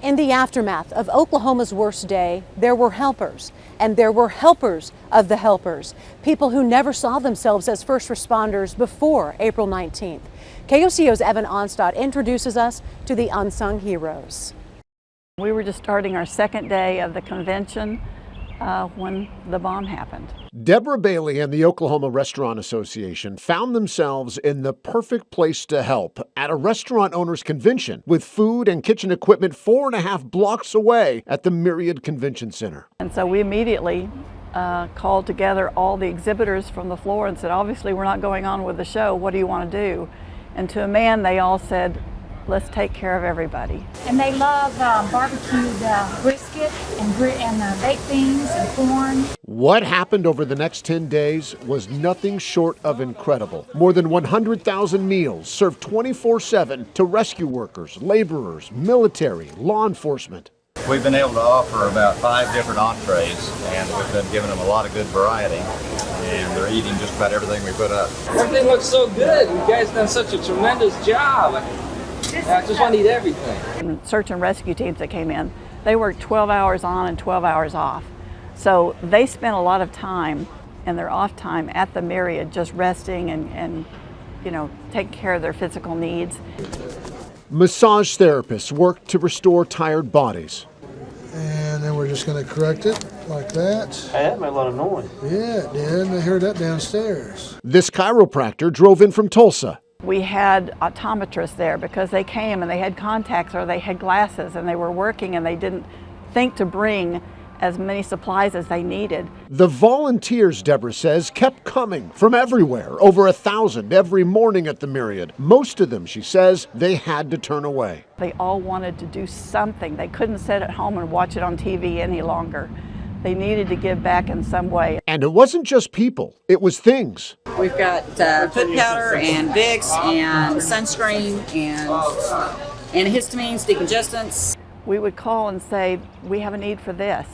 In the aftermath of Oklahoma's worst day, there were helpers, and there were helpers of the helpers, people who never saw themselves as first responders before April 19th. KOCO's Evan Onstad introduces us to the unsung heroes. We were just starting our second day of the convention when the bomb happened. Deborah Bailey and the Oklahoma Restaurant Association found themselves in the perfect place to help at a restaurant owners convention with food and kitchen equipment 4.5 blocks away at the Myriad Convention Center. And so we immediately called together all the exhibitors from the floor and said, obviously we're not going on with the show, what do you want to do? And to a man, they all said, let's take care of everybody. And they love barbecued brisket and baked beans and corn. What happened over the next 10 days was nothing short of incredible. More than 100,000 meals served 24/7 to rescue workers, laborers, military, law enforcement. We've been able to offer about 5 different entrees, and we've been giving them a lot of good variety, and they're eating just about everything we put up. Everything looks so good. You guys done such a tremendous job. I just want to eat everything. And search and rescue teams that came in, they worked 12 hours on and 12 hours off. So they spent a lot of time in their off time at the Myriad just resting and you know, taking care of their physical needs. Massage therapists worked to restore tired bodies. And then we're just going to correct it like that. Hey, that made a lot of noise. Yeah, it did. I heard that downstairs. This chiropractor drove in from Tulsa. We had optometrists there because they came and they had contacts or they had glasses and they were working and they didn't think to bring as many supplies as they needed. The volunteers, Deborah says, kept coming from everywhere, over 1,000 every morning at the Myriad. Most of them, she says, they had to turn away. They all wanted to do something. They couldn't sit at home and watch it on TV any longer. They needed to give back in some way. And it wasn't just people, it was things. We've got foot powder and Vicks and sunscreen and antihistamines, decongestants. We would call and say, we have a need for this.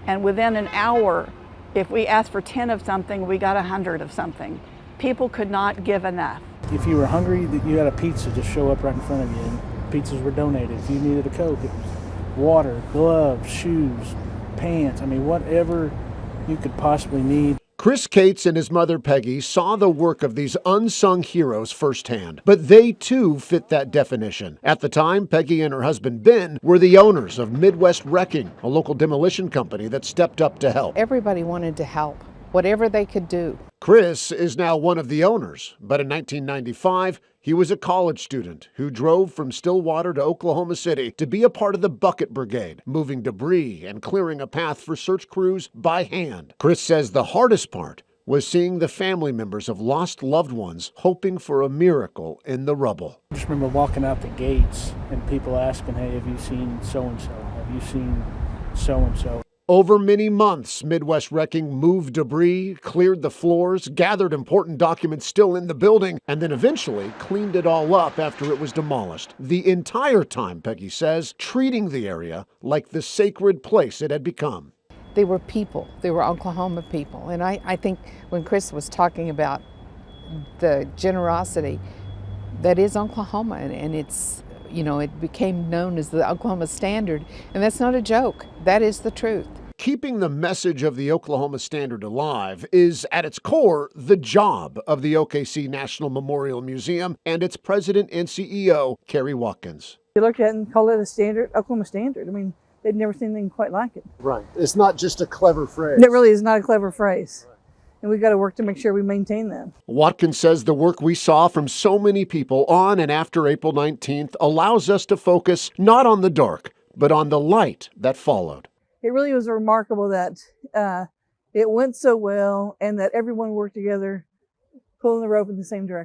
And within an hour, if we asked for 10 of something, we got 100 of something. People could not give enough. If you were hungry, you had a pizza just show up right in front of you, and pizzas were donated. If you needed a Coke, it was water, gloves, shoes, pants, I mean, whatever you could possibly need. Chris Cates and his mother Peggy saw the work of these unsung heroes firsthand, but they too fit that definition. At the time, Peggy and her husband Ben were the owners of Midwest Wrecking, a local demolition company that stepped up to help. Everybody wanted to help, whatever they could do. Chris is now one of the owners, but in 1995, he was a college student who drove from Stillwater to Oklahoma City to be a part of the Bucket Brigade, moving debris and clearing a path for search crews by hand. Chris says the hardest part was seeing the family members of lost loved ones hoping for a miracle in the rubble. I just remember walking out the gates and people asking, hey, have you seen so-and-so? Have you seen so-and-so? Over many months, Midwest Wrecking moved debris, cleared the floors, gathered important documents still in the building, and then eventually cleaned it all up after it was demolished. The entire time, Peggy says, treating the area like the sacred place it had become. They were people. They were Oklahoma people. And I think when Chris was talking about the generosity, that is Oklahoma, and it's, you know, it became known as the Oklahoma Standard, and that's not a joke. That is the truth. Keeping the message of the Oklahoma Standard alive is, at its core, the job of the OKC National Memorial Museum and its president and CEO, Kerry Watkins. You look at it and call it a standard, Oklahoma Standard. I mean, they'd never seen anything quite like it. Right. It's not just a clever phrase. It really is not a clever phrase. And we've got to work to make sure we maintain that. Watkins says the work we saw from so many people on and after April 19th allows us to focus not on the dark, but on the light that followed. It really was remarkable that it went so well and that everyone worked together, pulling the rope in the same direction.